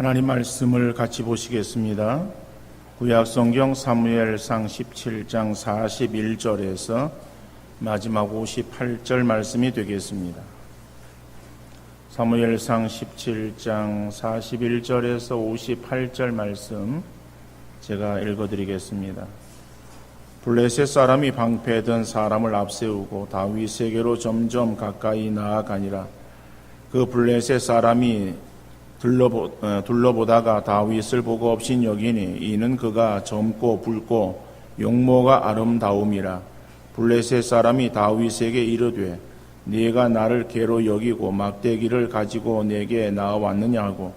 하나님 말씀을 같이 보시겠습니다. 구약성경 사무엘상 17장 41절에서 마지막 58절 말씀이 되겠습니다. 사무엘상 17장 41절에서 58절 말씀 제가 읽어드리겠습니다. 블레셋 사람이 방패든 사람을 앞세우고 다윗에게로 점점 가까이 나아가니라. 그 블레셋 사람이 둘러보다가 다윗을 보고 없인 여기니 이는 그가 젊고 붉고 용모가 아름다움이라. 블레셋 사람이 다윗에게 이르되 네가 나를 개로 여기고 막대기를 가지고 내게 나와왔느냐 하고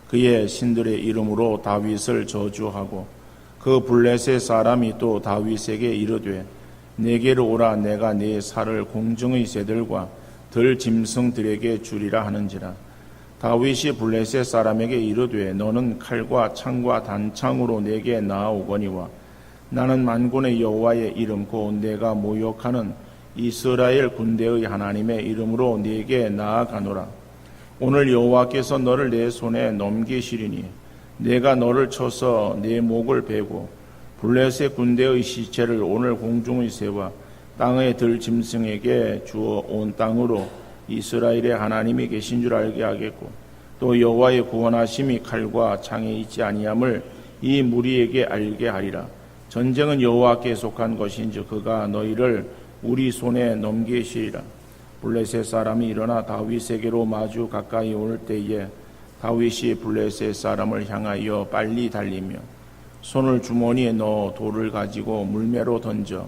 그의 신들의 이름으로 다윗을 저주하고 그 블레셋 사람이 또 다윗에게 이르되 내게로 오라. 내가 네 살을 공중의 새들과 들 짐승들에게 주리라 하는지라. 다윗이 블레셋 사람에게 이르되 너는 칼과 창과 단창으로 내게 나아오거니와 나는 만군의 여호와의 이름 곧 내가 모욕하는 이스라엘 군대의 하나님의 이름으로 내게 나아가노라. 오늘 여호와께서 너를 내 손에 넘기시리니 내가 너를 쳐서 내 목을 베고 블레셋 군대의 시체를 오늘 공중의 새와 땅의 들 짐승에게 주어 온 땅으로 이스라엘의 하나님이 계신 줄 알게 하겠고 또 여호와의 구원하심이 칼과 창에 있지 아니함을 이 무리에게 알게 하리라. 전쟁은 여호와께 속한 것인지 그가 너희를 우리 손에 넘기시리라. 블레셋 사람이 일어나 다윗에게로 마주 가까이 올 때에 다윗이 블레셋 사람을 향하여 빨리 달리며 손을 주머니에 넣어 돌을 가지고 물매로 던져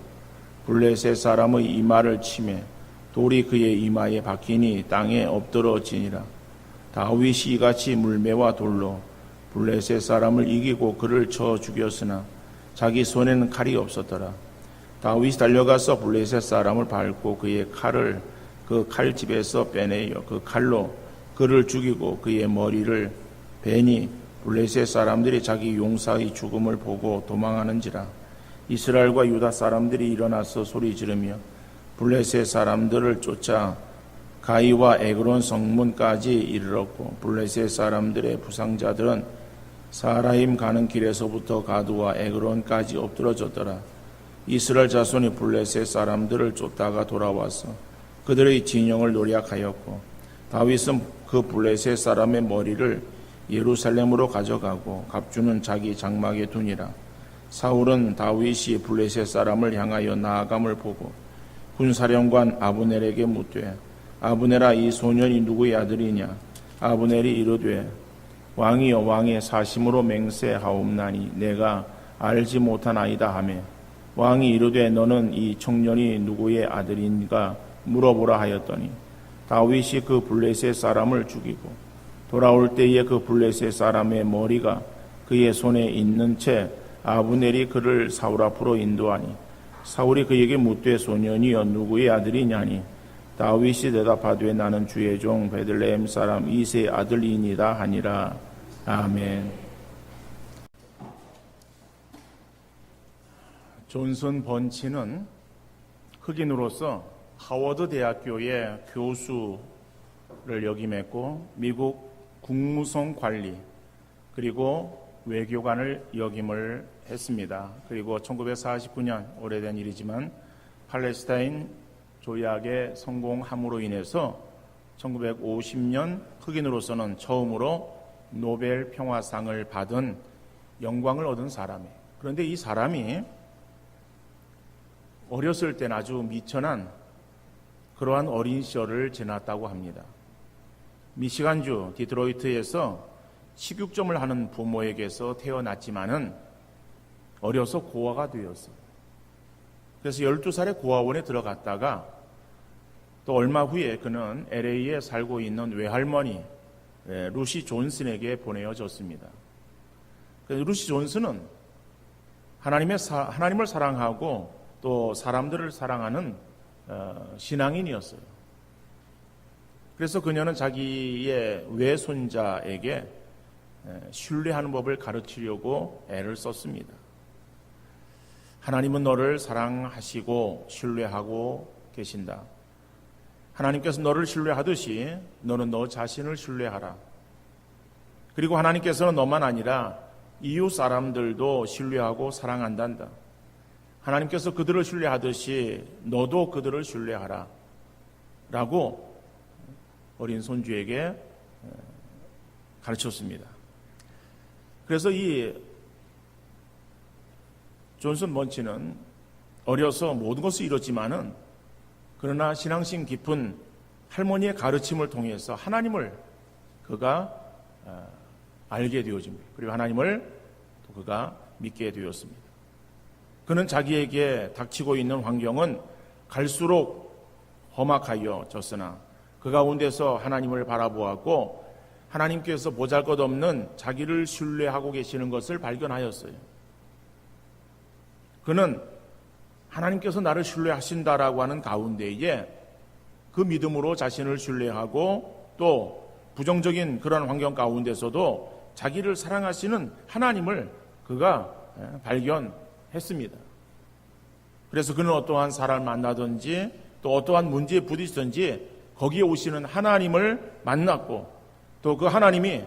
블레셋 사람의 이마를 치매 돌이 그의 이마에 박히니 땅에 엎드러지니라. 다윗이 이같이 물매와 돌로 블레셋 사람을 이기고 그를 쳐 죽였으나 자기 손에는 칼이 없었더라. 다윗이 달려가서 블레셋 사람을 밟고 그의 칼을 그 칼집에서 빼내어 그 칼로 그를 죽이고 그의 머리를 베니 블레셋 사람들이 자기 용사의 죽음을 보고 도망하는지라. 이스라엘과 유다 사람들이 일어나서 소리 지르며 블레셋 사람들을 쫓아 가이와 에그론 성문까지 이르렀고 블레셋 사람들의 부상자들은 사라임 가는 길에서부터 가두와 에그론까지 엎드러졌더라. 이스라엘 자손이 블레셋 사람들을 쫓다가 돌아와서 그들의 진영을 노략하였고 다윗은 그 블레셋 사람의 머리를 예루살렘으로 가져가고 갑주는 자기 장막에 두니라. 사울은 다윗이 블레셋 사람을 향하여 나아감을 보고 군사령관 아브넬에게 묻되 아브넬아 이 소년이 누구의 아들이냐. 아브넬이 이르되 왕이여 왕의 사심으로 맹세하옵나니 내가 알지 못한 아이다 하매 왕이 이르되 너는 이 청년이 누구의 아들인가 물어보라 하였더니 다윗이 그 블레셋 사람을 죽이고 돌아올 때에 그 블레셋 사람의 머리가 그의 손에 있는 채 아브넬이 그를 사울 앞으로 인도하니 사울이 그에게 묻되 소년이여 누구의 아들이냐니 다윗이 대답하되 나는 주의 종 베들레헴 사람 이새의 아들이니이다 하니라. 아멘. 존슨 번치는 흑인으로서 하워드 대학교의 교수를 역임했고 미국 국무성 관리 그리고 외교관을 역임을 했습니다. 그리고 1949년 오래된 일이지만 팔레스타인 조약에 성공함으로 인해서 1950년 흑인으로서는 처음으로 노벨 평화상을 받은 영광을 얻은 사람이에요. 그런데 이 사람이 어렸을 때는 아주 미천한 그러한 어린 시절을 지났다고 합니다. 미시간주 디트로이트에서 식육점을 하는 부모에게서 태어났지만은 어려서 고아가 되었어요. 그래서 12살에 고아원에 들어갔다가 또 얼마 후에 그는 LA에 살고 있는 외할머니 루시 존슨에게 보내어졌습니다. 루시 존슨은 하나님을 사랑하고 또 사람들을 사랑하는 신앙인이었어요. 그래서 그녀는 자기의 외손자에게 신뢰하는 법을 가르치려고 애를 썼습니다. 하나님은 너를 사랑하시고 신뢰하고 계신다. 하나님께서 너를 신뢰하듯이 너는 너 자신을 신뢰하라. 그리고 하나님께서는 너만 아니라 이웃 사람들도 신뢰하고 사랑한단다. 하나님께서 그들을 신뢰하듯이 너도 그들을 신뢰하라 라고 어린 손주에게 가르쳤습니다. 그래서 이 존슨 먼치는 어려서 모든 것을 잃었지만은 그러나 신앙심 깊은 할머니의 가르침을 통해서 하나님을 그가 알게 되어집니다. 그리고 하나님을 또 그가 믿게 되었습니다. 그는 자기에게 닥치고 있는 환경은 갈수록 험악하여졌으나 그 가운데서 하나님을 바라보았고 하나님께서 보잘것없는 자기를 신뢰하고 계시는 것을 발견하였어요. 그는 하나님께서 나를 신뢰하신다라고 하는 가운데에 그 믿음으로 자신을 신뢰하고 또 부정적인 그런 환경 가운데서도 자기를 사랑하시는 하나님을 그가 발견했습니다. 그래서 그는 어떠한 사람을 만나든지 또 어떠한 문제에 부딪히든지 거기에 오시는 하나님을 만났고 또 그 하나님이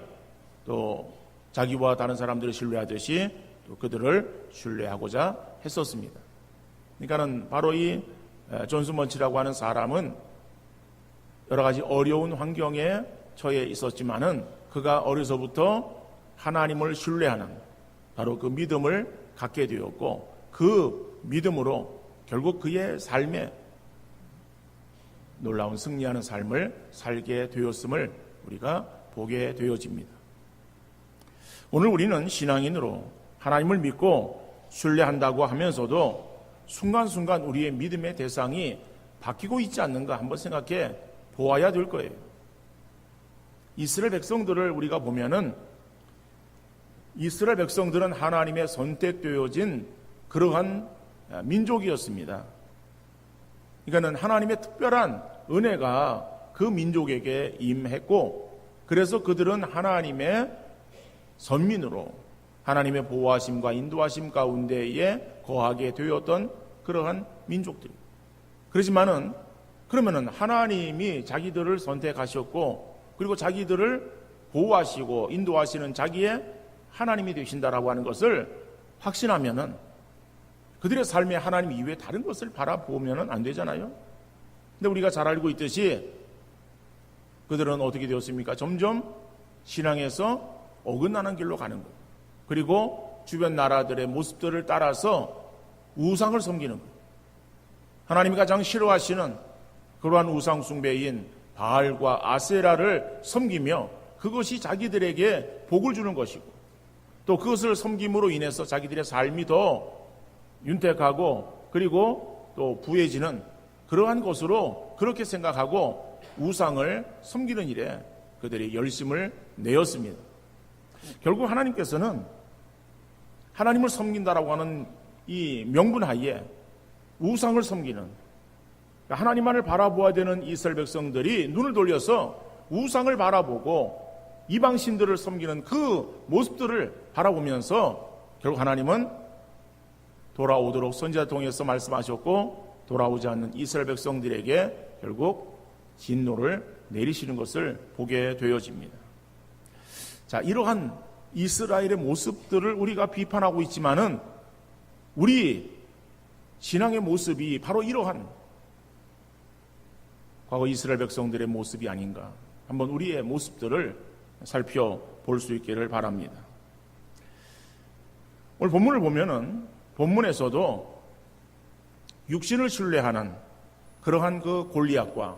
또 자기와 다른 사람들을 신뢰하듯이 또 그들을 신뢰하고자 했었습니다. 그러니까는 바로 이 존슨 먼치라고 하는 사람은 여러 가지 어려운 환경에 처해 있었지만은 그가 어려서부터 하나님을 신뢰하는 바로 그 믿음을 갖게 되었고 그 믿음으로 결국 그의 삶에 놀라운 승리하는 삶을 살게 되었음을 우리가 보게 되어집니다. 오늘 우리는 신앙인으로 하나님을 믿고 신뢰한다고 하면서도 순간순간 우리의 믿음의 대상이 바뀌고 있지 않는가 한번 생각해 보아야 될 거예요. 이스라엘 백성들을 우리가 보면은 이스라엘 백성들은 하나님의 선택되어진 그러한 민족이었습니다. 그러니까 하나님의 특별한 은혜가 그 민족에게 임했고 그래서 그들은 하나님의 선민으로 하나님의 보호하심과 인도하심 가운데에 거하게 되었던 그러한 민족들입니다. 그렇지만은 그러면은 하나님이 자기들을 선택하셨고 그리고 자기들을 보호하시고 인도하시는 자기의 하나님이 되신다라고 하는 것을 확신하면은 그들의 삶에 하나님 이외에 다른 것을 바라보면은 안 되잖아요. 근데 우리가 잘 알고 있듯이 그들은 어떻게 되었습니까? 점점 신앙에서 어긋나는 길로 가는 거예요. 그리고 주변 나라들의 모습들을 따라서 우상을 섬기는 거예요. 하나님이 가장 싫어하시는 그러한 우상 숭배인 바알과 아세라를 섬기며 그것이 자기들에게 복을 주는 것이고 또 그것을 섬김으로 인해서 자기들의 삶이 더 윤택하고 그리고 또 부해지는 그러한 것으로 그렇게 생각하고 우상을 섬기는 일에 그들이 열심을 내었습니다. 결국 하나님께서는 하나님을 섬긴다라고 하는 이 명분 하에 우상을 섬기는 하나님만을 바라보아야 되는 이스라엘 백성들이 눈을 돌려서 우상을 바라보고 이방신들을 섬기는 그 모습들을 바라보면서 결국 하나님은 돌아오도록 선지자 통해서 말씀하셨고 돌아오지 않는 이스라엘 백성들에게 결국 진노를 내리시는 것을 보게 되어집니다. 자, 이러한 이스라엘의 모습들을 우리가 비판하고 있지만은 우리 신앙의 모습이 바로 이러한 과거 이스라엘 백성들의 모습이 아닌가 한번 우리의 모습들을 살펴볼 수 있기를 바랍니다. 오늘 본문을 보면은 본문에서도 육신을 신뢰하는 그러한 그 골리앗과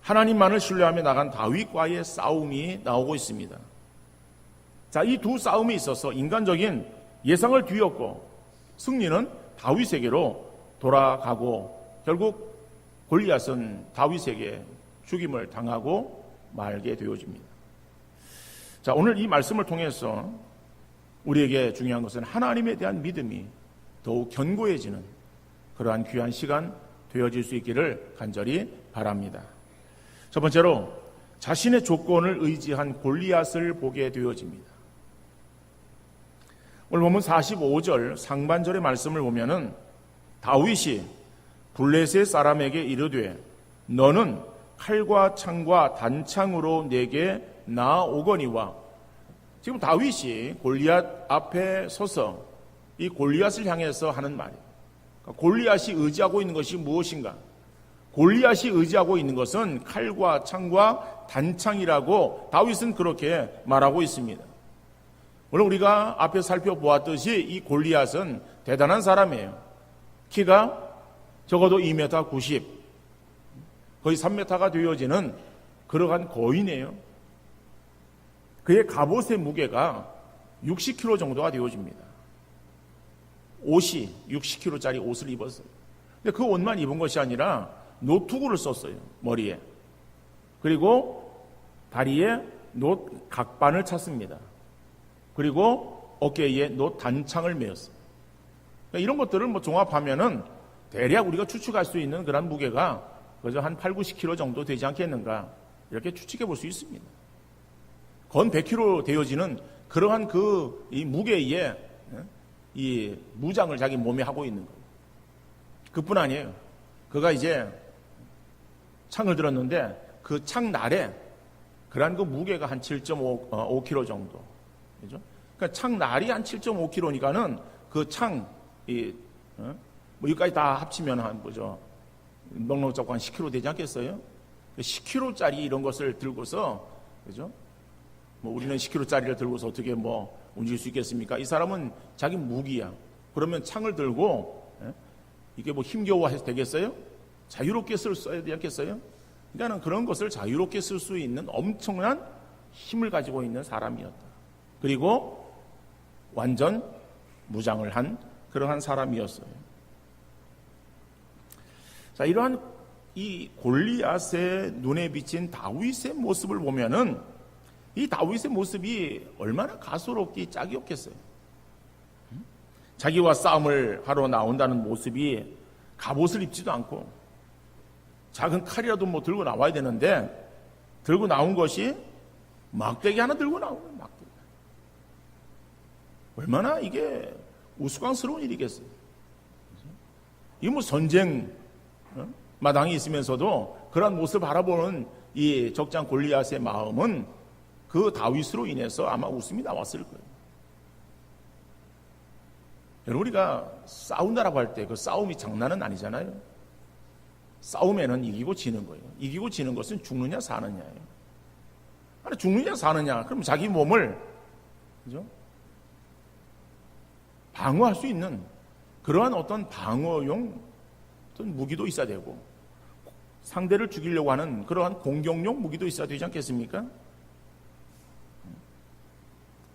하나님만을 신뢰하며 나간 다윗과의 싸움이 나오고 있습니다. 자, 이 두 싸움에 있어서 인간적인 예상을 뒤엎고 승리는 다윗에게로 돌아가고 결국 골리앗은 다윗에게 죽임을 당하고 말게 되어집니다. 자, 오늘 이 말씀을 통해서 우리에게 중요한 것은 하나님에 대한 믿음이 더욱 견고해지는 그러한 귀한 시간 되어질 수 있기를 간절히 바랍니다. 첫 번째로 자신의 조건을 의지한 골리앗을 보게 되어집니다. 오늘 보면 45절 상반절의 말씀을 보면은 다윗이 블레셋 사람에게 이르되 너는 칼과 창과 단창으로 내게 나아오거니와 지금 다윗이 골리앗 앞에 서서 이 골리앗을 향해서 하는 말이에요. 그러니까 골리앗이 의지하고 있는 것이 무엇인가? 골리앗이 의지하고 있는 것은 칼과 창과 단창이라고 다윗은 그렇게 말하고 있습니다. 물론 우리가 앞에 살펴보았듯이 이 골리앗은 대단한 사람이에요. 키가 적어도 2m 90, 거의 3m가 되어지는 그러한 거인이에요. 그의 갑옷의 무게가 60kg 정도가 되어집니다. 옷이 60kg짜리 옷을 입었어요. 근데 그 옷만 입은 것이 아니라 노투구를 썼어요. 머리에. 그리고 다리에 노 각반을 찼습니다. 그리고 어깨에 노 단창을 메었어요. 그러니까 이런 것들을 뭐 종합하면은 대략 우리가 추측할 수 있는 그런 무게가 그저 한 8, 90kg 정도 되지 않겠는가 이렇게 추측해 볼 수 있습니다. 건 100kg 되어지는 그러한 이 무게에 이 무장을 자기 몸에 하고 있는 거예요. 그뿐 아니에요. 그가 이제 창을 들었는데 그 창날에 그러한 그 무게가 한 7.5kg 정도. 그죠? 그러니까 창날이 한 7.5kg니까는 그 뭐 여기까지 다 합치면 한 뭐죠? 넉넉 잡고 한 10kg 되지 않겠어요? 10kg짜리 이런 것을 들고서, 그죠? 뭐 우리는 10kg짜리를 들고서 어떻게 뭐 움직일 수 있겠습니까? 이 사람은 자기 무기야. 그러면 창을 들고, 이게 뭐 힘겨워해서 되겠어요? 자유롭게 써야 되지 않겠어요? 그러니까 그런 것을 자유롭게 쓸 수 있는 엄청난 힘을 가지고 있는 사람이었다. 그리고 완전 무장을 한 그러한 사람이었어요. 자, 이러한 이 골리앗의 눈에 비친 다윗의 모습을 보면은 이 다윗의 모습이 얼마나 가소롭기 짝이 없겠어요. 자기와 싸움을 하러 나온다는 모습이 갑옷을 입지도 않고 작은 칼이라도 뭐 들고 나와야 되는데 들고 나온 것이 막대기 하나 들고 나오는 막대기. 얼마나 이게 우스꽝스러운 일이겠어요. 이게 뭐 전쟁 마당이 있으면서도 그런 모습을 바라보는 이 적장 골리앗의 마음은 그 다윗으로 인해서 아마 웃음이 나왔을 거예요. 여러분, 우리가 싸운다라고 할 때 그 싸움이 장난은 아니잖아요. 싸움에는 이기고 지는 거예요. 이기고 지는 것은 죽느냐 사느냐예요. 아니, 죽느냐 사느냐, 그럼 자기 몸을, 그죠? 방어할 수 있는 그러한 어떤 방어용 어떤 무기도 있어야 되고, 상대를 죽이려고 하는 그러한 공격용 무기도 있어야 되지 않겠습니까?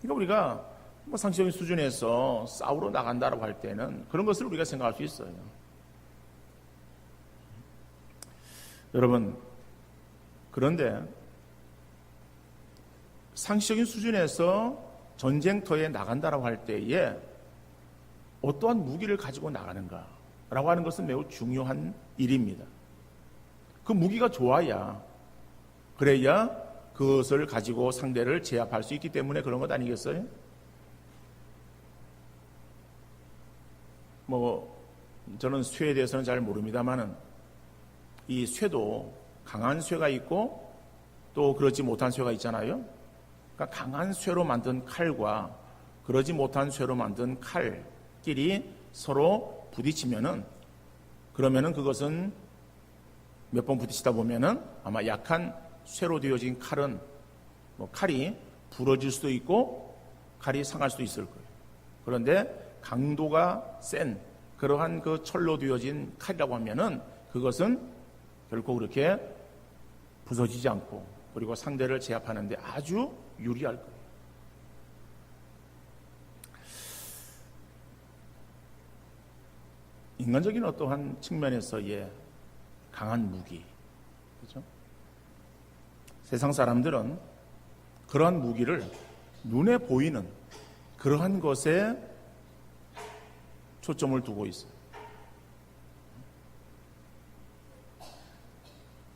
그러니까 우리가 뭐 상식적인 수준에서 싸우러 나간다라고 할 때는 그런 것을 우리가 생각할 수 있어요. 여러분, 그런데 상식적인 수준에서 전쟁터에 나간다라고 할 때에 어떠한 무기를 가지고 나가는가라고 하는 것은 매우 중요한 일입니다. 그 무기가 좋아야, 그래야 그것을 가지고 상대를 제압할 수 있기 때문에 그런 것 아니겠어요? 뭐 저는 쇠에 대해서는 잘 모릅니다만은 이 쇠도 강한 쇠가 있고 또 그렇지 못한 쇠가 있잖아요. 그러니까 강한 쇠로 만든 칼과 그러지 못한 쇠로 만든 칼끼리 서로 부딪히면은, 그러면은 그것은 몇 번 부딪히다 보면은 아마 약한 쇠로 되어진 칼은 뭐 칼이 부러질 수도 있고 칼이 상할 수도 있을 거예요. 그런데 강도가 센 그러한 그 철로 되어진 칼이라고 하면은 그것은 결코 그렇게 부서지지 않고 그리고 상대를 제압하는데 아주 유리할 거예요. 인간적인 어떠한 측면에서의 강한 무기, 그렇죠? 세상 사람들은 그러한 무기를 눈에 보이는 그러한 것에 초점을 두고 있어요.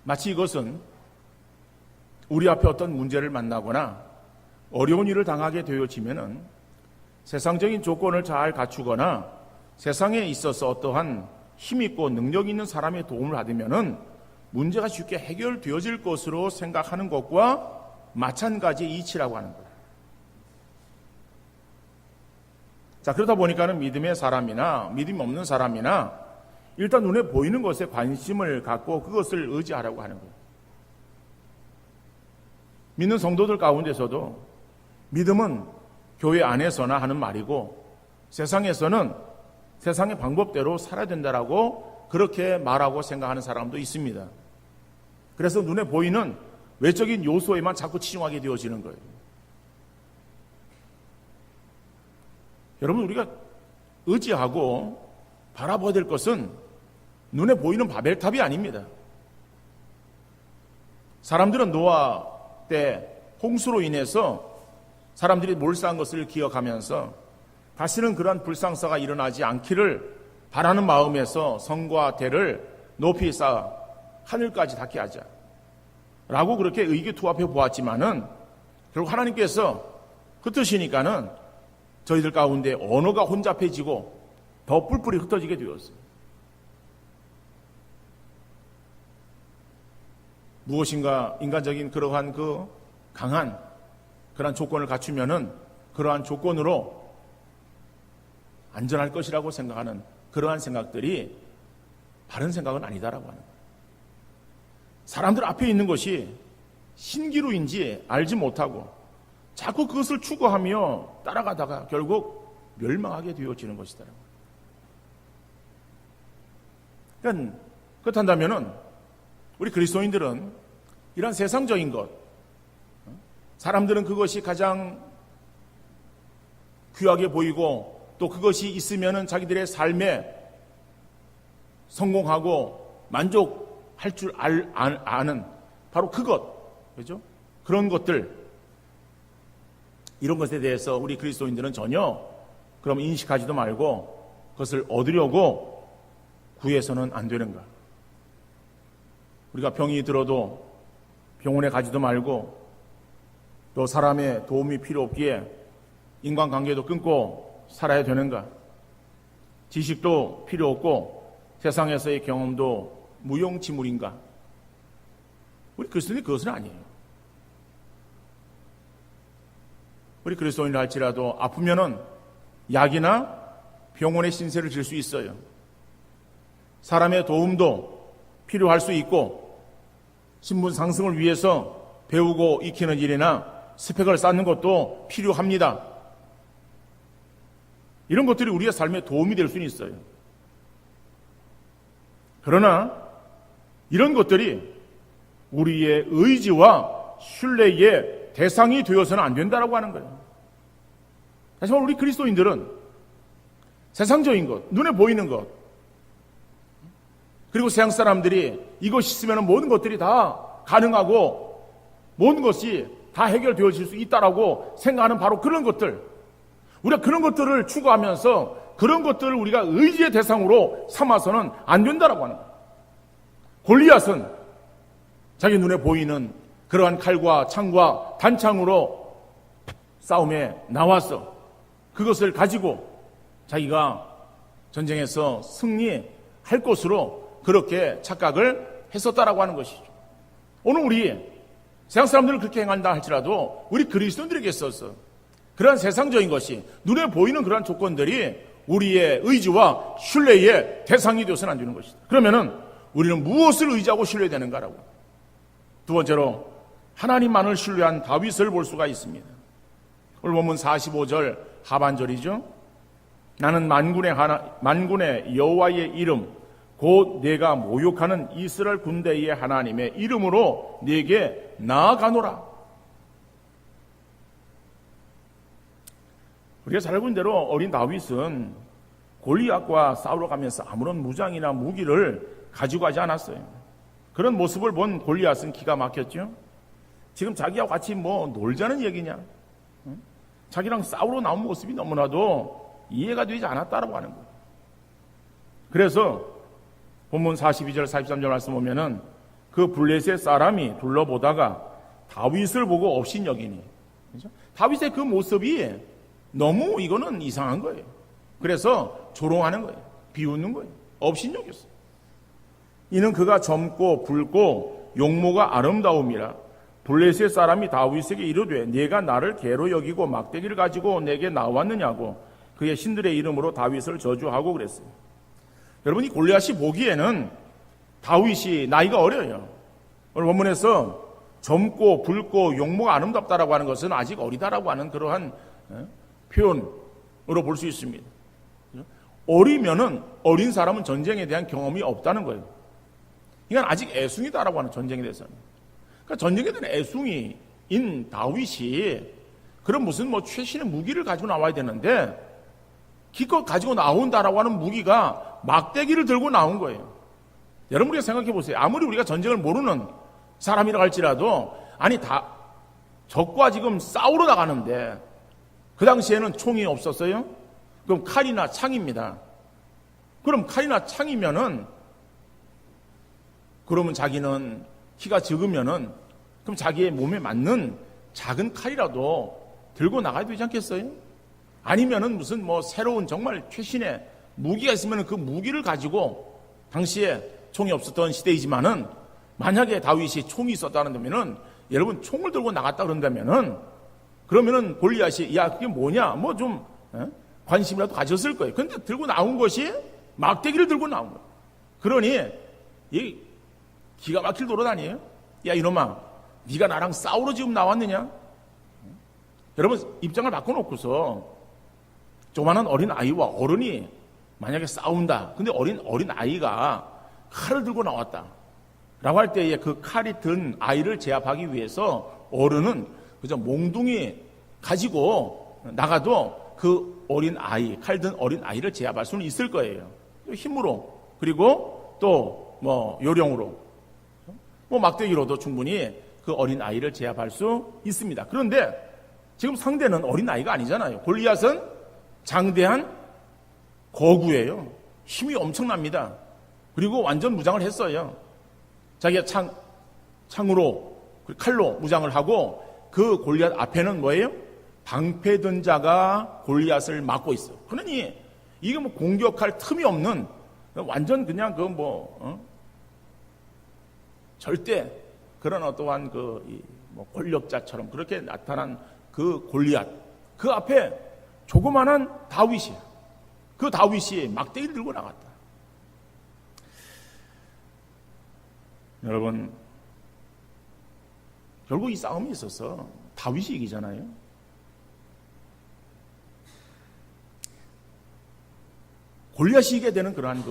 마치 이것은 우리 앞에 어떤 문제를 만나거나 어려운 일을 당하게 되어지면은 세상적인 조건을 잘 갖추거나 세상에 있어서 어떠한 힘있고 능력 있는 사람의 도움을 받으면은 문제가 쉽게 해결되어질 것으로 생각하는 것과 마찬가지 이치라고 하는 거예요. 자, 그러다 보니까는 믿음의 사람이나 믿음이 없는 사람이나 일단 눈에 보이는 것에 관심을 갖고 그것을 의지하라고 하는 거예요. 믿는 성도들 가운데서도 믿음은 교회 안에서나 하는 말이고 세상에서는 세상의 방법대로 살아야 된다라고 그렇게 말하고 생각하는 사람도 있습니다. 그래서 눈에 보이는 외적인 요소에만 자꾸 치중하게 되어지는 거예요. 여러분, 우리가 의지하고 바라봐야 될 것은 눈에 보이는 바벨탑이 아닙니다. 사람들은 노아 때 홍수로 인해서 사람들이 몰살한 것을 기억하면서 다시는 그러한 불상사가 일어나지 않기를 바라는 마음에서 성과 대를 높이 쌓아 하늘까지 닿게 하자 라고 그렇게 의기투합해 보았지만은 결국 하나님께서 흩으시니까는 저희들 가운데 언어가 혼잡해지고 더 뿔뿔이 흩어지게 되었어요. 무엇인가 인간적인 그러한 그 강한 그러한 조건을 갖추면은 그러한 조건으로 안전할 것이라고 생각하는 그러한 생각들이 바른 생각은 아니다라고 하는 거예요. 사람들 앞에 있는 것이 신기루인지 알지 못하고 자꾸 그것을 추구하며 따라가다가 결국 멸망하게 되어지는 것이더라고요. 그러니까 그렇다면은 우리 그리스도인들은 이런 세상적인 것, 사람들은 그것이 가장 귀하게 보이고 또 그것이 있으면은 자기들의 삶에 성공하고 만족할 줄 아는 바로 그것, 그죠? 그런 것들, 이런 것에 대해서 우리 그리스도인들은 전혀 그럼 인식하지도 말고 그것을 얻으려고 구해서는 안 되는가? 우리가 병이 들어도 병원에 가지도 말고 또 사람의 도움이 필요 없기에 인간관계도 끊고 살아야 되는가? 지식도 필요 없고 세상에서의 경험도 무용지물인가? 우리 그리스도인이 그것은 아니에요. 우리 그리스도인이라 할지라도 아프면은 약이나 병원의 신세를 질 수 있어요. 사람의 도움도 필요할 수 있고 신분 상승을 위해서 배우고 익히는 일이나 스펙을 쌓는 것도 필요합니다. 이런 것들이 우리의 삶에 도움이 될 수는 있어요. 그러나 이런 것들이 우리의 의지와 신뢰의 대상이 되어서는 안 된다라고 하는 거예요. 다시 말해 우리 그리스도인들은 세상적인 것, 눈에 보이는 것, 그리고 세상 사람들이 이것이 있으면 모든 것들이 다 가능하고 모든 것이 다 해결되어질 수 있다라고 생각하는 바로 그런 것들, 우리가 그런 것들을 추구하면서 그런 것들을 우리가 의지의 대상으로 삼아서는 안 된다라고 하는 거예요. 골리앗은 자기 눈에 보이는 그러한 칼과 창과 단창으로 싸움에 나와서 그것을 가지고 자기가 전쟁에서 승리할 것으로 그렇게 착각을 했었다라고 하는 것이죠. 오늘 우리 세상 사람들은 그렇게 행한다 할지라도 우리 그리스도인들에게 있어서 그러한 세상적인 것이 눈에 보이는 그러한 조건들이 우리의 의지와 신뢰의 대상이 되어서는 안 되는 것이다. 그러면은 우리는 무엇을 의지하고 신뢰해야 되는가라고. 두 번째로 하나님만을 신뢰한 다윗을 볼 수가 있습니다. 오늘 본문 45절 하반절이죠. 나는 만군의 여호와의 이름 곧 내가 모욕하는 이스라엘 군대의 하나님의 이름으로 네게 나아가노라. 우리가 잘 알고 있는 대로 어린 다윗은 골리앗과 싸우러 가면서 아무런 무장이나 무기를 가지고 가지 않았어요. 그런 모습을 본 골리앗은 기가 막혔죠. 지금 자기와 같이 놀자는 얘기냐? 자기랑 싸우러 나온 모습이 너무나도 이해가 되지 않았다라고 하는 거예요. 그래서 본문 42절 43절 말씀 보면은 그 블레셋 사람이 둘러보다가 다윗을 보고 업신여기니, 그렇죠? 다윗의 그 모습이 너무 이거는 이상한 거예요. 그래서 조롱하는 거예요. 비웃는 거예요. 업신여겼어요. 이는 그가 젊고 붉고 용모가 아름다움이라 블레셋 사람이 다윗에게 이르되 네가 나를 개로 여기고 막대기를 가지고 내게 나왔느냐고 그의 신들의 이름으로 다윗을 저주하고 그랬어요. 여러분, 이 골리앗이 보기에는 다윗이 나이가 어려요. 오늘 본문에서 젊고 붉고 용모가 아름답다라고 하는 것은 아직 어리다라고 하는 그러한 표현으로 볼 수 있습니다. 어리면은 어린 사람은 전쟁에 대한 경험이 없다는 거예요. 이건 아직 애숭이다라고 하는 전쟁에 대해서는. 그러니까 전쟁에 대한 애숭이인 다윗이 그런 무슨 최신의 무기를 가지고 나와야 되는데 기껏 가지고 나온다라고 하는 무기가 막대기를 들고 나온 거예요. 여러분, 우리가 생각해 보세요. 아무리 우리가 전쟁을 모르는 사람이라고 할지라도 적과 지금 싸우러 나가는데 그 당시에는 총이 없었어요? 그럼 칼이나 창입니다. 그럼 칼이나 창이면은 그러면 자기는 키가 적으면은 그럼 자기의 몸에 맞는 작은 칼이라도 들고 나가야 되지 않겠어요? 아니면은 무슨 새로운 정말 최신의 무기가 있으면 그 무기를 가지고, 당시에 총이 없었던 시대이지만은 만약에 다윗이 총이 있었다는데면은 여러분, 총을 들고 나갔다 그러면은 골리앗이 야 그게 뭐냐 좀 관심이라도 가졌을 거예요. 그런데 들고 나온 것이 막대기를 들고 나온 거예요. 그러니 이 기가 막힐 노릇 아니에요? 야 이놈아, 네가 나랑 싸우러 지금 나왔느냐? 여러분, 입장을 바꿔놓고서 조그마한 어린 아이와 어른이 만약에 싸운다. 근데 어린 아이가 칼을 들고 나왔다 라고 할 때에 그 칼이 든 아이를 제압하기 위해서 어른은 그저 몽둥이 가지고 나가도 그 어린 아이, 칼 든 어린 아이를 제압할 수는 있을 거예요. 힘으로, 그리고 또 요령으로, 막대기로도 충분히 그 어린 아이를 제압할 수 있습니다. 그런데 지금 상대는 어린 아이가 아니잖아요. 골리앗은 장대한 거구예요. 힘이 엄청납니다. 그리고 완전 무장을 했어요. 자기가 창으로, 칼로 무장을 하고 그 골리앗 앞에는 뭐예요? 방패든 자가 골리앗을 막고 있어요. 그러니 이게 공격할 틈이 없는, 완전 그냥 절대 그런 어떠한 권력자처럼 그렇게 나타난 그 골리앗, 그 앞에 조그만한 다윗이야. 그 다윗이 막대기를 들고 나갔다. 여러분, 결국 이 싸움이 있어서 다윗이 이기잖아요. 골리앗이 이기게 되는 그러한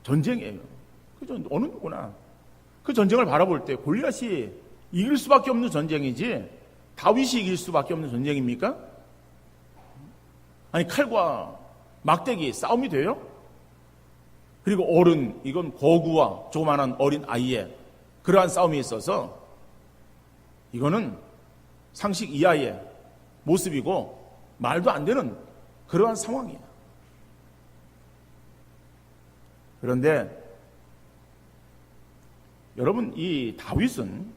전쟁이에요. 어느 누구나 그 전쟁을 바라볼 때 골리앗이 이길 수밖에 없는 전쟁이지 다윗이 이길 수밖에 없는 전쟁입니까? 아니, 칼과 막대기 싸움이 돼요? 그리고 어른, 이건 거구와 조그마한 어린 아이의 그러한 싸움이 있어서 이거는 상식 이하의 모습이고 말도 안 되는 그러한 상황이에요. 그런데 여러분, 이 다윗은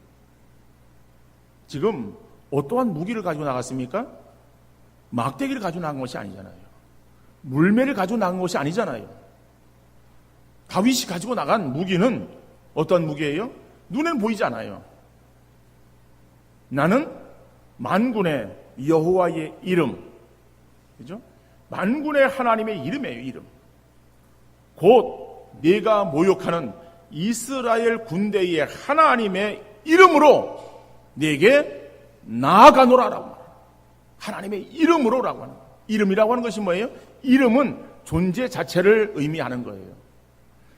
지금 어떠한 무기를 가지고 나갔습니까? 막대기를 가지고 나간 것이 아니잖아요. 물매를 가지고 나간 것이 아니잖아요. 다윗이 가지고 나간 무기는 어떤 무기예요? 눈에는 보이지 않아요. 나는 만군의 여호와의 이름, 그죠? 만군의 하나님의 이름이에요. 이름. 곧 네가 모욕하는 이스라엘 군대의 하나님의 이름으로 네게 나아가노라라고 말해요. 하나님의 이름으로라고 하는 거예요. 이름이라고 하는 것이 뭐예요? 이름은 존재 자체를 의미하는 거예요.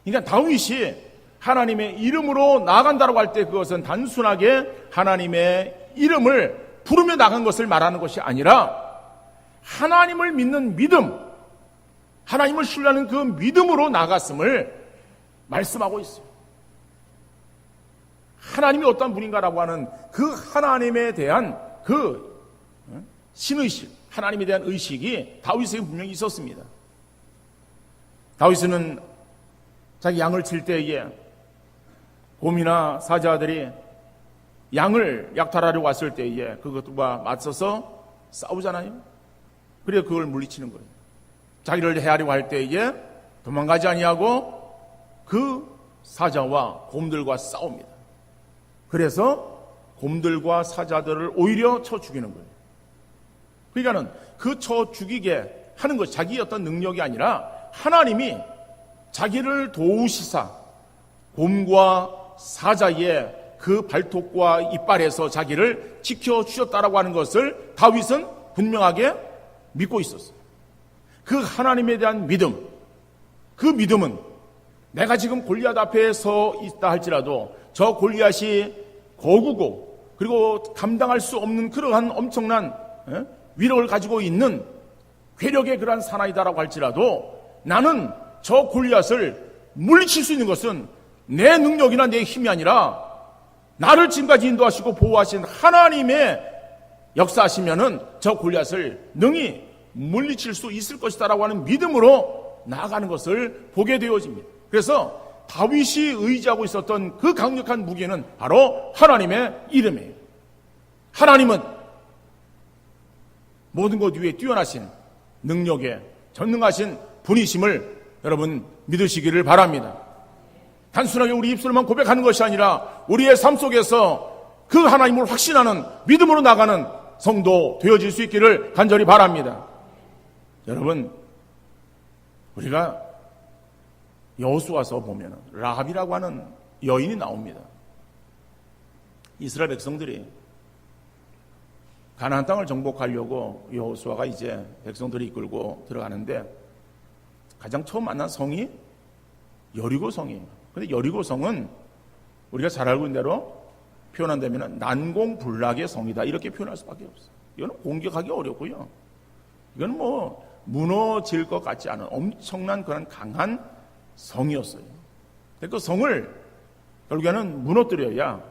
그러니까 다윗이 하나님의 이름으로 나아간다고 할 때 그것은 단순하게 하나님의 이름을 부르며 나간 것을 말하는 것이 아니라 하나님을 믿는 믿음, 하나님을 신뢰하는 그 믿음으로 나갔음을 말씀하고 있어요. 하나님이 어떤 분인가라고 하는 그 하나님에 대한 그 신의식, 하나님에 대한 의식이 다윗에게 분명히 있었습니다. 다윗은 자기 양을 칠 때에 곰이나 사자들이 양을 약탈하려고 왔을 때에 그것과 맞서서 싸우잖아요. 그래 그걸 물리치는 거예요. 자기를 해하려고 할 때에 도망가지 아니하고 그 사자와 곰들과 싸웁니다. 그래서 곰들과 사자들을 오히려 쳐 죽이는 거예요. 그러니까는 그 쳐 죽이게 하는 것, 자기의 어떤 능력이 아니라 하나님이 자기를 도우시사 곰과 사자의 그 발톱과 이빨에서 자기를 지켜주셨다라고 하는 것을 다윗은 분명하게 믿고 있었어요. 그 하나님에 대한 믿음, 그 믿음은 내가 지금 골리앗 앞에 서 있다 할지라도 저 골리앗이 거구고 그리고 감당할 수 없는 그러한 엄청난 위력을 가지고 있는 괴력의 그러한 사나이다라고 할지라도 나는 저 골리앗을 물리칠 수 있는 것은 내 능력이나 내 힘이 아니라 나를 지금까지 인도하시고 보호하신 하나님의 역사하시면은 저 골리앗을 능히 물리칠 수 있을 것이다라고 하는 믿음으로 나아가는 것을 보게 되어집니다. 그래서 다윗이 의지하고 있었던 그 강력한 무기는 바로 하나님의 이름이에요. 하나님은 모든 것 위에 뛰어나신 능력에 전능하신 분이심을 여러분 믿으시기를 바랍니다. 단순하게 우리 입술로만 고백하는 것이 아니라 우리의 삶 속에서 그 하나님을 확신하는 믿음으로 나가는 성도 되어질 수 있기를 간절히 바랍니다. 여러분, 우리가 여호수아서 보면 라합이라고 하는 여인이 나옵니다. 이스라엘 백성들이 가나안 땅을 정복하려고 여호수아가 이제 백성들을 이끌고 들어가는데 가장 처음 만난 성이 여리고 성이에요. 근데 여리고 성은 우리가 잘 알고 있는 대로 표현한다면 난공불락의 성이다 이렇게 표현할 수밖에 없어요. 이거는 공격하기 어렵고요. 이건 뭐 무너질 것 같지 않은 엄청난 그런 강한 성이었어요. 그 성을 결국에는 무너뜨려야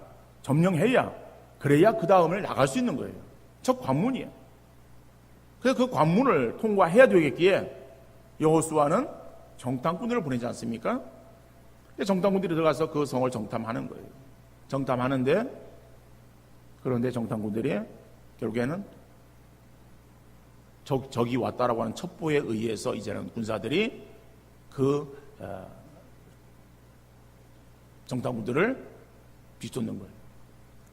점령해야 그래야 그 다음을 나갈 수 있는 거예요. 저 관문이에요. 그래서 그 관문을 통과해야 되겠기에 여호수아는 정탐꾼들을 보내지 않습니까? 정탐꾼들이 들어가서 그 성을 정탐하는 거예요. 정탐하는데 그런데 정탐꾼들이 결국에는 적이 왔다라고 하는 첩보에 의해서 이제는 군사들이 그 정탐꾼들을 뒤쫓는 거예요.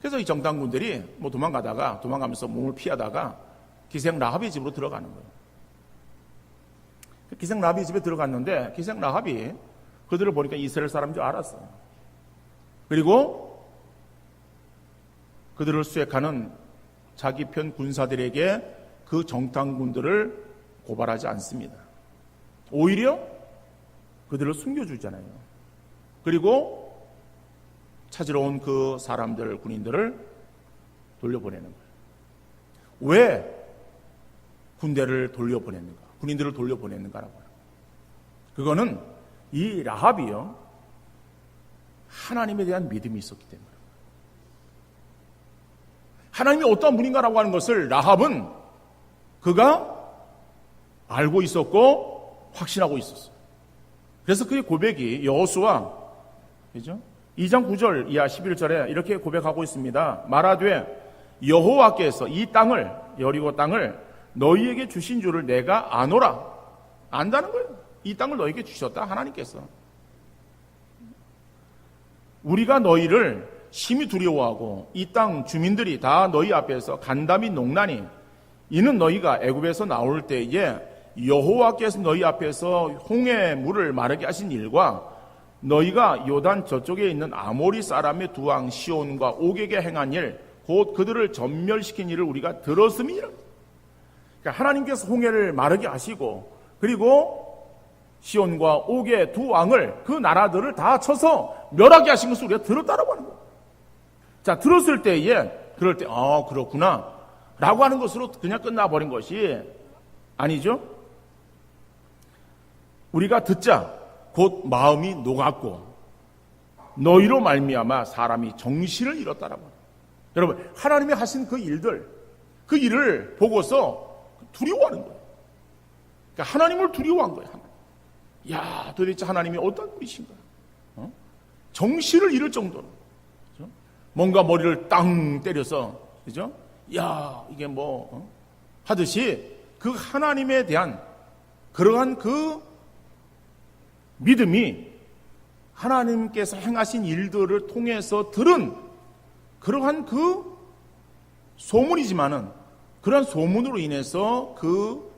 그래서 이 정탐꾼들이 뭐 도망가면서 몸을 피하다가 기생 라합의 집으로 들어가는 거예요. 기생 라합의 집에 들어갔는데 기생 라합이 그들을 보니까 이스라엘 사람인 줄 알았어요. 그리고 그들을 수색하는 자기 편 군사들에게 그 정탐꾼들을 고발하지 않습니다. 오히려 그들을 숨겨주잖아요. 그리고 찾으러 온 그 사람들, 군인들을 돌려보내는 거예요. 왜 군대를 돌려보냈는가? 군인들을 돌려보냈는가라고 해요. 그거는 이 라합이요, 하나님에 대한 믿음이 있었기 때문에. 하나님이 어떠한 분인가라고 하는 것을 라합은 그가 알고 있었고 확신하고 있었어요. 그래서 그의 고백이 여호수아, 그죠? 2장 9절 이하 11절에 이렇게 고백하고 있습니다. 말하되 여호와께서 이 땅을, 여리고 땅을 너희에게 주신 줄을 내가 아노라. 안다는 거예요. 이 땅을 너희에게 주셨다, 하나님께서. 우리가 너희를 심히 두려워하고 이 땅 주민들이 다 너희 앞에서 간담이 농나니 이는 너희가 애굽에서 나올 때에 여호와께서 너희 앞에서 홍해 물을 마르게 하신 일과 너희가 요단 저쪽에 있는 아모리 사람의 두 왕 시온과 옥에게 행한 일, 곧 그들을 전멸시킨 일을 우리가 들었음이니라. 그러니까 하나님께서 홍해를 마르게 하시고 그리고 시온과 옥의 두 왕을, 그 나라들을 다 쳐서 멸하게 하신 것을 우리가 들었다라고 하는 거예요. 자, 들었을 때에 그럴 때 그렇구나 라고 하는 것으로 그냥 끝나버린 것이 아니죠. 우리가 듣자 곧 마음이 녹았고 너희로 말미암아 사람이 정신을 잃었다라고. 여러분, 하나님이 하신 그 일들, 그 일을 보고서 두려워하는 거예요. 그러니까 하나님을 두려워한 거예요. 야, 도대체 하나님이 어떤 분이신가? 정신을 잃을 정도로, 그죠? 뭔가 머리를 땅 때려서, 그죠? 야, 이게 뭐 하듯이 그 하나님에 대한 그러한 그 믿음이 하나님께서 행하신 일들을 통해서 들은 그러한 그 소문이지만은 그런 소문으로 인해서 그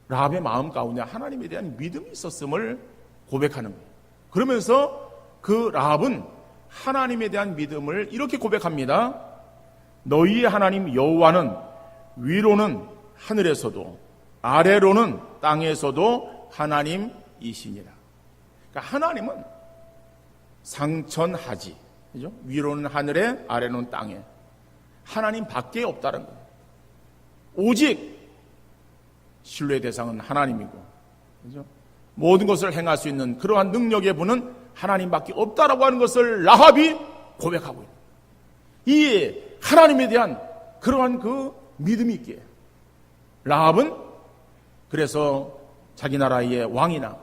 라합의 마음 가운데 하나님에 대한 믿음이 있었음을 고백하는 거예요. 그러면서 그 라합은 하나님에 대한 믿음을 이렇게 고백합니다. 너희의 하나님 여호와는 위로는 하늘에서도 아래로는 땅에서도 하나님이시니라. 그러니까 하나님은 상천하지, 그죠? 위로는 하늘에 아래로는 땅에 하나님 밖에 없다는 거예요. 오직 신뢰의 대상은 하나님이고, 그죠? 모든 것을 행할 수 있는 그러한 능력의 분은 하나님밖에 없다라고 하는 것을 라합이 고백하고 있는, 이 하나님에 대한 그러한 그 믿음이 있기에 라합은 그래서 자기 나라의 왕이나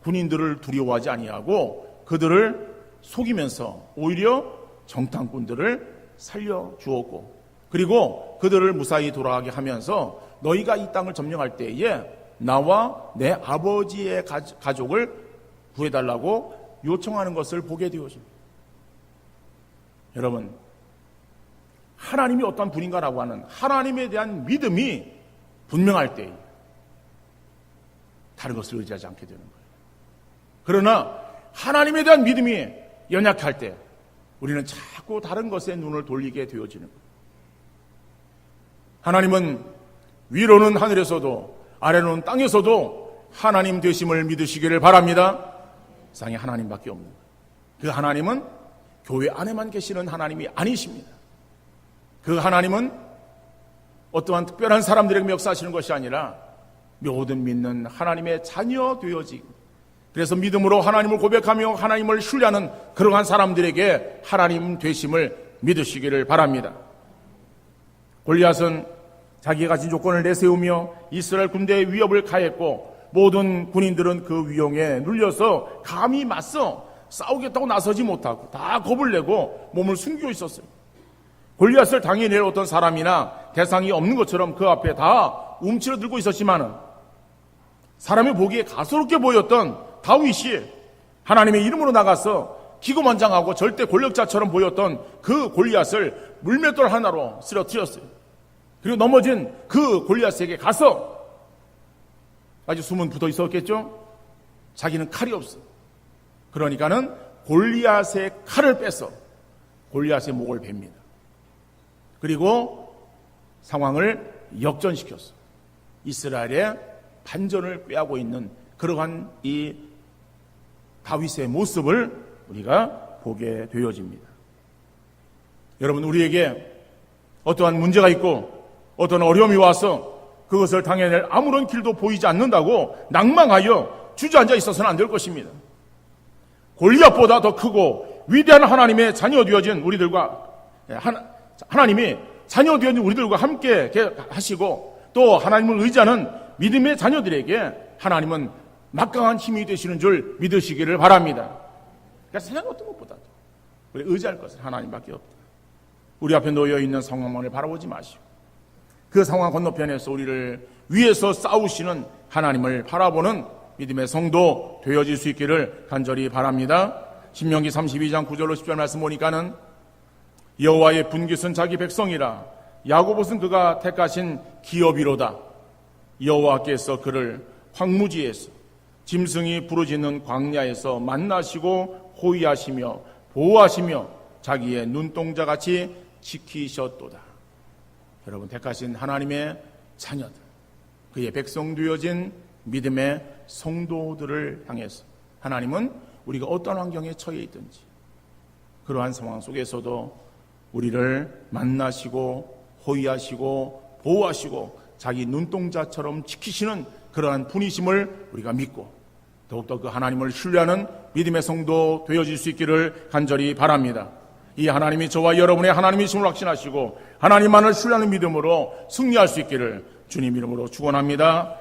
군인들을 두려워하지 아니하고 그들을 속이면서 오히려 정탐꾼들을 살려주었고, 그리고 그들을 무사히 돌아가게 하면서 너희가 이 땅을 점령할 때에 나와 내 아버지의 가족을 구해달라고 요청하는 것을 보게 되어집니다. 여러분, 하나님이 어떤 분인가라고 하는 하나님에 대한 믿음이 분명할 때 다른 것을 의지하지 않게 되는 거예요. 그러나 하나님에 대한 믿음이 연약할 때 우리는 자꾸 다른 것에 눈을 돌리게 되어지는 거예요. 하나님은 위로는 하늘에서도 아래로는 땅에서도 하나님 되심을 믿으시기를 바랍니다. 세상에 하나님밖에 없는 거예요. 그 하나님은 교회 안에만 계시는 하나님이 아니십니다. 그 하나님은 어떠한 특별한 사람들에게 역사하시는 것이 아니라 모든 믿는 하나님의 자녀 되어지고, 그래서 믿음으로 하나님을 고백하며 하나님을 신뢰하는 그러한 사람들에게 하나님 되심을 믿으시기를 바랍니다. 골리앗은 자기가 가진 조건을 내세우며 이스라엘 군대의 위협을 가했고, 모든 군인들은 그 위용에 눌려서 감히 맞서 싸우겠다고 나서지 못하고 다 겁을 내고 몸을 숨기고 있었어요. 골리앗을 당해낼 어떤 사람이나 대상이 없는 것처럼 그 앞에 다 움츠러들고 있었지만은, 사람이 보기에 가소롭게 보였던 다윗이 하나님의 이름으로 나가서 기고만장하고 절대 권력자처럼 보였던 그 골리앗을 물맷돌 하나로 쓰러뜨렸어요. 그리고 넘어진 그 골리앗에게 가서, 아주 숨은 붙어 있었겠죠? 자기는 칼이 없어. 그러니까는 골리앗의 칼을 빼서 골리앗의 목을 베입니다. 그리고 상황을 역전시켰어. 이스라엘의 반전을 꾀하고 있는 그러한 이 다윗의 모습을 우리가 보게 되어집니다. 여러분, 우리에게 어떠한 문제가 있고 어떤 어려움이 와서 그것을 당해낼 아무런 길도 보이지 않는다고 낭망하여 주저앉아 있어서는 안 될 것입니다. 골리앗보다 더 크고 위대한 하나님의 자녀 되어진 우리들과 하나님이 자녀 되어진 우리들과 함께 하시고, 또 하나님을 의지하는 믿음의 자녀들에게 하나님은 막강한 힘이 되시는 줄 믿으시기를 바랍니다. 그러니까 세상 어떤 것보다도 우리 의지할 것은 하나님밖에 없다. 우리 앞에 놓여 있는 상황만을 바라보지 마시고 그 상황 건너편에서 우리를 위해서 싸우시는 하나님을 바라보는 믿음의 성도 되어질 수 있기를 간절히 바랍니다. 신명기 32장 9절로 10절 말씀 보니까는 여호와의 분깃은 자기 백성이라 야고봇은 그가 택하신 기업이로다. 여호와께서 그를 황무지에서 짐승이 부르짖는 광야에서 만나시고 호위하시며 보호하시며 자기의 눈동자같이 지키셨도다. 여러분, 택하신 하나님의 자녀들, 그의 백성 되어진 믿음의 성도들을 향해서 하나님은 우리가 어떤 환경에 처해 있든지 그러한 상황 속에서도 우리를 만나시고 호위하시고 보호하시고 자기 눈동자처럼 지키시는 그러한 분이심을 우리가 믿고 더욱더 그 하나님을 신뢰하는 믿음의 성도 되어질 수 있기를 간절히 바랍니다. 이 하나님이 저와 여러분의 하나님이심을 확신하시고 하나님만을 신뢰하는 믿음으로 승리할 수 있기를 주님 이름으로 축원합니다.